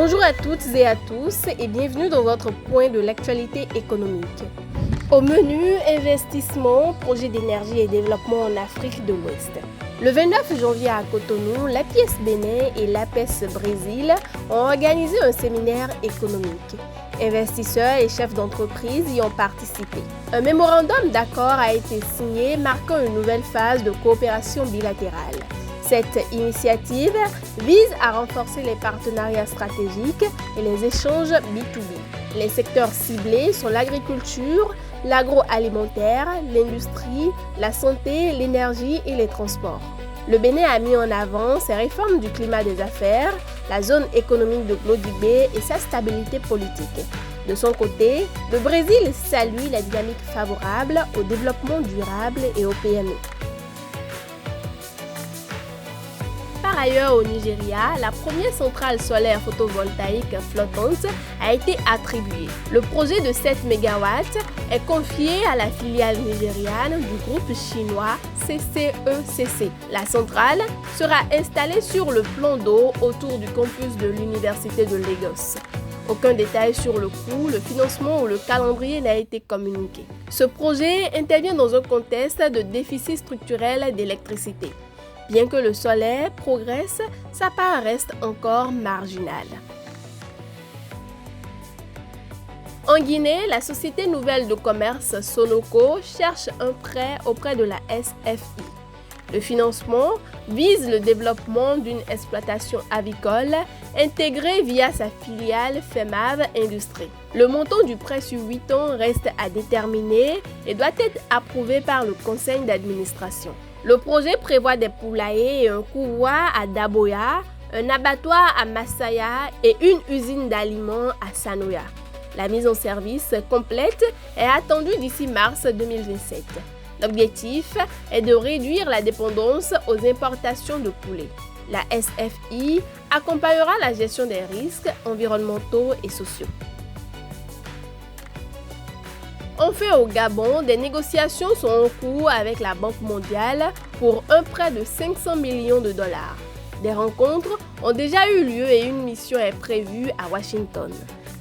Bonjour à toutes et à tous et bienvenue dans votre point de l'actualité économique. Au menu, investissement, projet d'énergie et développement en Afrique de l'Ouest. Le 29 janvier à Cotonou, l'APS Bénin et l'APS Brésil ont organisé un séminaire économique. Investisseurs et chefs d'entreprise y ont participé. Un mémorandum d'accord a été signé marquant une nouvelle phase de coopération bilatérale. Cette initiative vise à renforcer les partenariats stratégiques et les échanges B2B. Les secteurs ciblés sont l'agriculture, l'agroalimentaire, l'industrie, la santé, l'énergie et les transports. Le Bénin a mis en avant ses réformes du climat des affaires, la zone économique de Glodibé et sa stabilité politique. De son côté, le Brésil salue la dynamique favorable au développement durable et aux PME. Par ailleurs, au Nigeria, la première centrale solaire photovoltaïque flottante a été attribuée. Le projet de 7 MW est confié à la filiale nigériane du groupe chinois CCECC. La centrale sera installée sur le plan d'eau autour du campus de l'Université de Lagos. Aucun détail sur le coût, le financement ou le calendrier n'a été communiqué. Ce projet intervient dans un contexte de déficit structurel d'électricité. Bien que le solaire progresse, sa part reste encore marginale. En Guinée, la société nouvelle de commerce Sonoco cherche un prêt auprès de la SFI. Le financement vise le développement d'une exploitation avicole intégrée via sa filiale FEMAV Industrie. Le montant du prêt sur 8 ans reste à déterminer et doit être approuvé par le conseil d'administration. Le projet prévoit des poulaillers et un couloir à Daboya, un abattoir à Masaya et une usine d'aliments à Sanoya. La mise en service complète est attendue d'ici mars 2027. L'objectif est de réduire la dépendance aux importations de poulet. La SFI accompagnera la gestion des risques environnementaux et sociaux. Enfin, au Gabon, des négociations sont en cours avec la Banque mondiale pour un prêt de 500 millions de dollars. Des rencontres ont déjà eu lieu et une mission est prévue à Washington.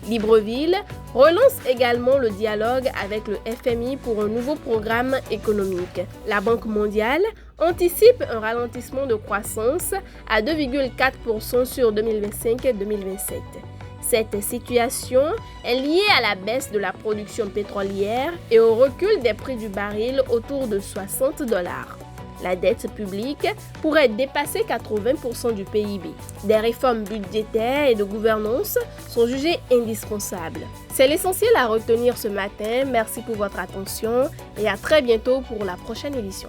Libreville relance également le dialogue avec le FMI pour un nouveau programme économique. La Banque mondiale anticipe un ralentissement de croissance à 2,4% sur 2025-2027. Cette situation est liée à la baisse de la production pétrolière et au recul des prix du baril autour de 60 $. La dette publique pourrait dépasser 80% du PIB. Des réformes budgétaires et de gouvernance sont jugées indispensables. C'est l'essentiel à retenir ce matin. Merci pour votre attention et à très bientôt pour la prochaine édition.